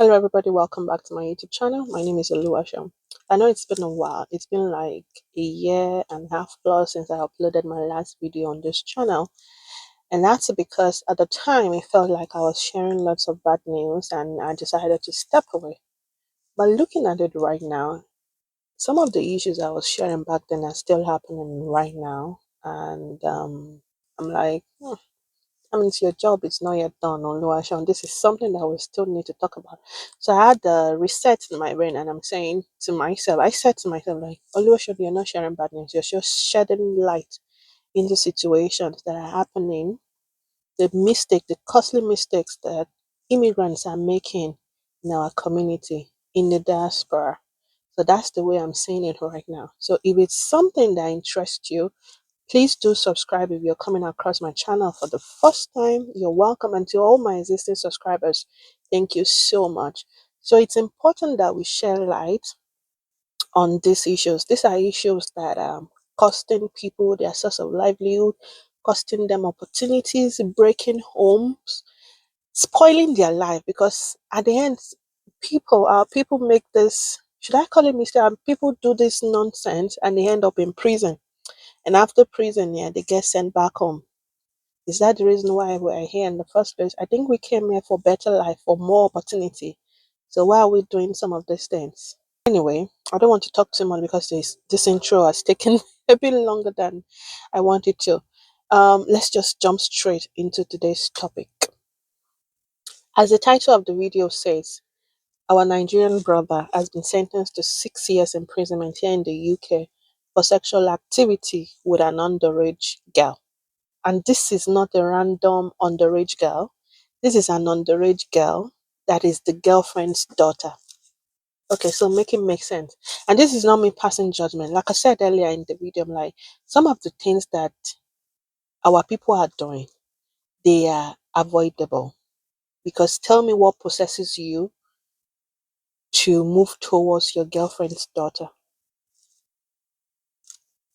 Hello, everybody. Welcome back to my YouTube channel. My name is Oluwasham. I know it's been a while. It's been like a year and a half plus since I uploaded my last video on this channel. And that's because at the time it felt like I was sharing lots of bad news and I decided to step away. But looking at it right now, some of the issues I was sharing back then are still happening right now. And I'm like, it's your job, it's not yet done on Oluwaseun. This is something that we still need to talk about. So I had the reset in my brain and I'm saying to myself, I said to myself, like, Oluwaseun, you're not sharing bad news, you're just shedding light into situations that are happening, the costly mistakes that immigrants are making in our community, in the diaspora. So that's the way I'm saying it right now. So if it's something that interests you, please do subscribe if you're coming across my channel for the first time. You're welcome. And to all my existing subscribers, thank you so much. So it's important that we share light on these issues. These are issues that are costing people their source of livelihood, costing them opportunities, breaking homes, spoiling their life. Because at the end, people make this, should I call it mistake? People do this nonsense and they end up in prison. And after prison, yeah, they get sent back home. Is that the reason why we're here in the first place? I think we came here for better life, for more opportunity. So why are we doing some of these things? Anyway, I don't want to talk too much because this intro has taken a bit longer than I wanted to. Let's just jump straight into today's topic. As the title of the video says, our Nigerian brother has been sentenced to 6 years imprisonment here in the UK for sexual activity with an underage girl. And this is not a random underage girl. This is an underage girl that is the girlfriend's daughter. Okay, so make it make sense. And this is not me passing judgment. Like I said earlier in the video, I'm like, some of the things that our people are doing, they are avoidable. Because tell me what possesses you to move towards your girlfriend's daughter.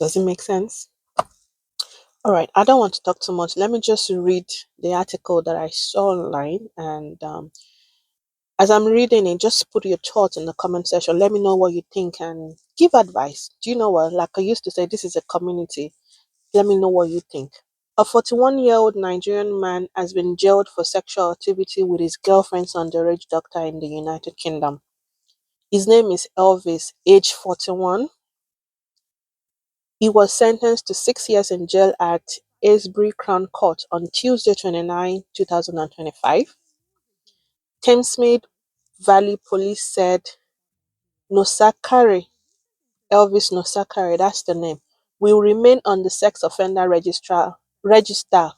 Does it make sense? All right, I don't want to talk too much. Let me just read the article that I saw online. And as I'm reading it, just put your thoughts in the comment section. Let me know what you think and give advice. Do you know what? Like I used to say, this is a community. Let me know what you think. A 41-year-old Nigerian man has been jailed for sexual activity with his girlfriend's underage doctor in the United Kingdom. His name is Elvis, age 41. He was sentenced to 6 years in jail at Aylesbury Crown Court on Tuesday, 29, 2025. Thamesmead Valley Police said Nosakari, Elvis Nosakari, that's the name, will remain on the sex offender register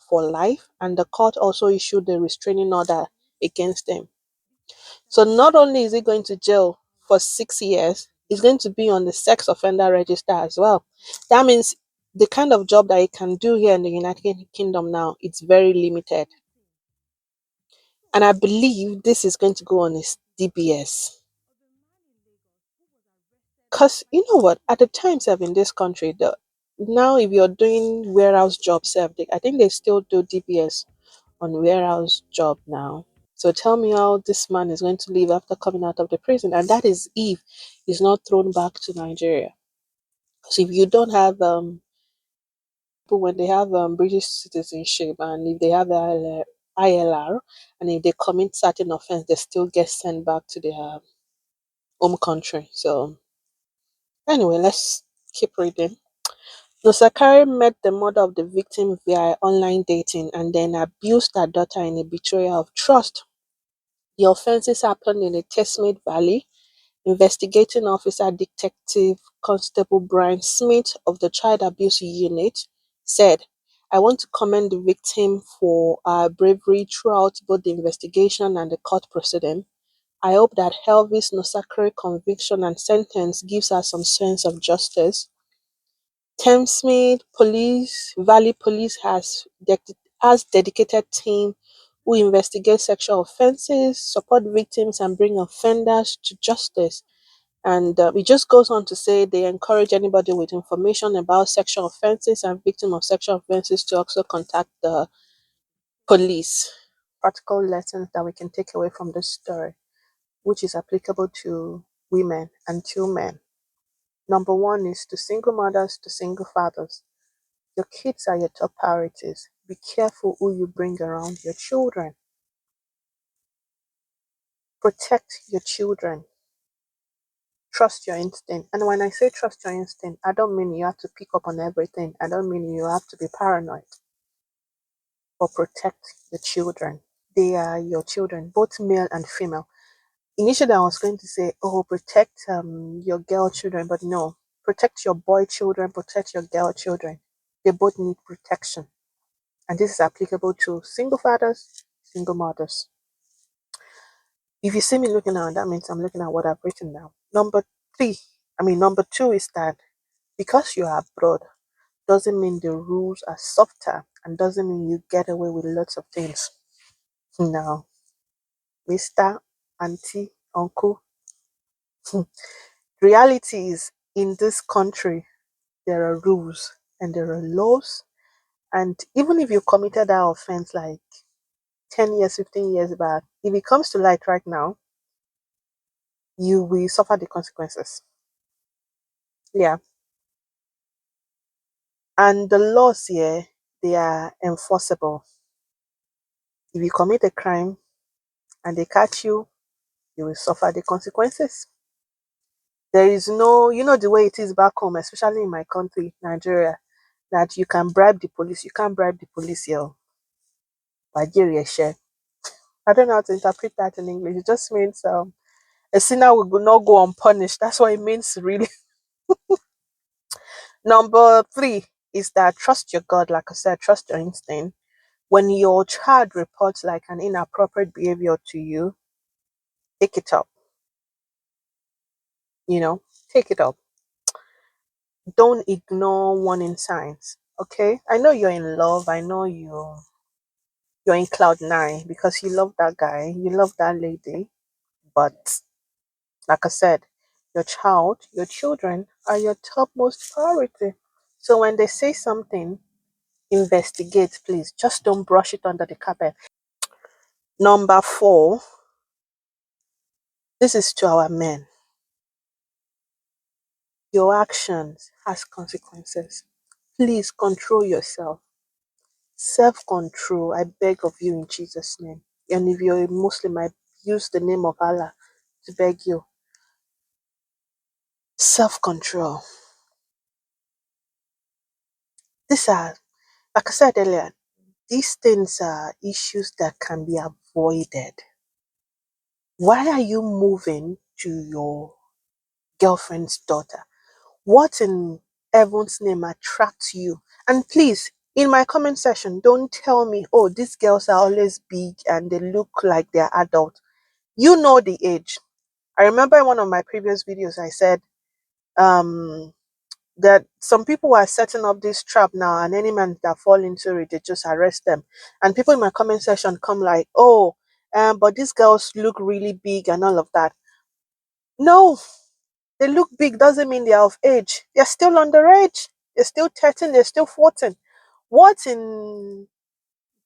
for life, and the court also issued a restraining order against him. So not only is he going to jail for 6 years, he's going to be on the sex offender register as well. That means the kind of job that he can do here in the United Kingdom now, it's very limited. And I believe this is going to go on his DBS. Because you know what, at the times in this country, now if you're doing warehouse job I think they still do DBS on warehouse job now. So tell me how this man is going to live after coming out of the prison, and that is if he's not thrown back to Nigeria. Because if you don't have people, when they have British citizenship and if they have ILR, and if they commit certain offense, they still get sent back to their home country. So anyway, let's keep reading. Nosakari met the mother of the victim via online dating and then abused her daughter in a betrayal of trust. The offenses happened in the Thamesmead Valley. Investigating Officer Detective Constable Brian Smith of the Child Abuse Unit said, I want to commend the victim for her bravery throughout both the investigation and the court proceeding. I hope that Elvis Nosakari conviction and sentence gives her some sense of justice. Thamesmead Valley Police has dedicated team who investigate sexual offences, support victims, and bring offenders to justice. And it just goes on to say they encourage anybody with information about sexual offences and victim of sexual offences to also contact the police. Practical lessons that we can take away from this story. which is applicable to women and to men. Number one is to single mothers, to single fathers. Your kids are your top priorities. Be careful who you bring around your children. Protect your children. Trust your instinct. And when I say trust your instinct, I don't mean you have to pick up on everything. I don't mean you have to be paranoid. But protect the children. They are your children, both male and female. Initially, I was going to say, oh, protect your girl children, but no. Protect your boy children, protect your girl children. They both need protection. And this is applicable to single fathers, single mothers. If you see me looking at, that means I'm looking at what I've written down. Number two is that because you are abroad doesn't mean the rules are softer and doesn't mean you get away with lots of things. Now, Mr., Auntie, Uncle, reality is in this country there are rules and there are laws. And even if you committed that offense like 10 years, 15 years back, if it comes to light right now, you will suffer the consequences. Yeah. And the laws here, they are enforceable. If you commit a crime and they catch you will suffer the consequences. There is no, you know, the way it is back home, especially in my country, Nigeria, that you can bribe the police. You can't bribe the police here. Nigeria share. I don't know how to interpret that in English. It just means a sinner will not go unpunished. That's what it means, really. Number three is that trust your God. Like I said, trust your instinct. When your child reports like an inappropriate behavior to you, take it up. You know, take it up. Don't ignore warning signs. Okay, I know you're in love. I know you're in cloud nine because you love that guy, you love that lady. But like I said, your child, your children are your topmost priority. So when they say something, investigate, please. Just don't brush it under the carpet. Number four, this is to our men. Your actions has consequences. Please control yourself. Self-control, I beg of you in Jesus' name. And if you're a Muslim, I use the name of Allah to beg you. Self-control. These are, like I said earlier, these things are issues that can be avoided. Why are you moving to your girlfriend's daughter? What in heaven's name attracts you? And please, in my comment section, don't tell me, oh, these girls are always big and they look like they're adult. You know the age. I remember in one of my previous videos, I said um, that some people are setting up this trap now, and any man that fall into it, they just arrest them. And people in my comment section come like, oh, but these girls look really big and all of that. No, they look big doesn't mean they're of age. They're still underage. They're still 13. They're still 14. What in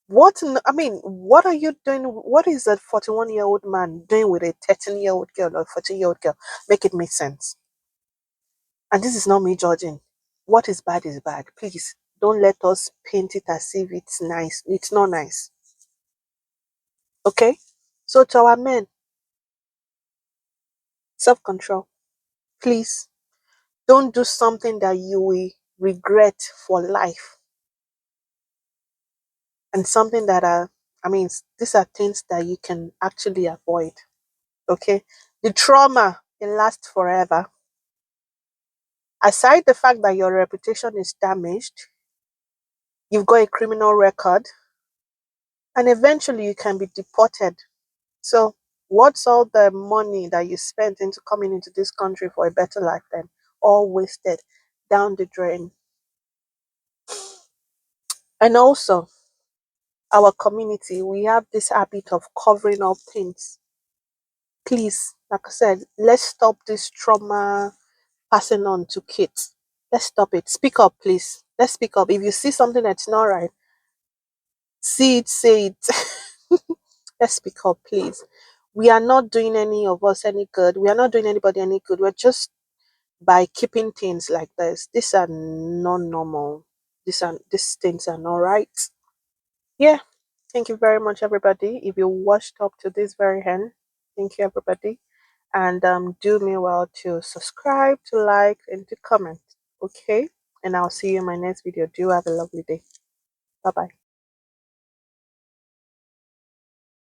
what are you doing? What is a 41-year-old man doing with a 13-year-old girl or 14-year-old girl? Make it make sense. And this is not me judging. What is bad is bad. Please don't let us paint it as if it's nice. It's not nice. Okay? So to our men, self-control. Please don't do something that you will regret for life. And something that these are things that you can actually avoid. Okay? The trauma can last forever. Aside the fact that your reputation is damaged, you've got a criminal record, and eventually you can be deported. So, what's all the money that you spent into coming into this country for a better life then? All wasted down the drain. And also, our community, we have this habit of covering up things. Please, like I said, let's stop this trauma passing on to kids. Let's stop it. Speak up, please. Let's speak up. If you see something that's not right, see it, say it. Let's speak up, please. We are not doing any of us any good. We are not doing anybody any good. We're just by keeping things like this. These are not normal. These things are not right. Yeah. Thank you very much, everybody. If you watched up to this very end, thank you, everybody. And do me well to subscribe, to like, and to comment. Okay. And I'll see you in my next video. Do have a lovely day. Bye bye.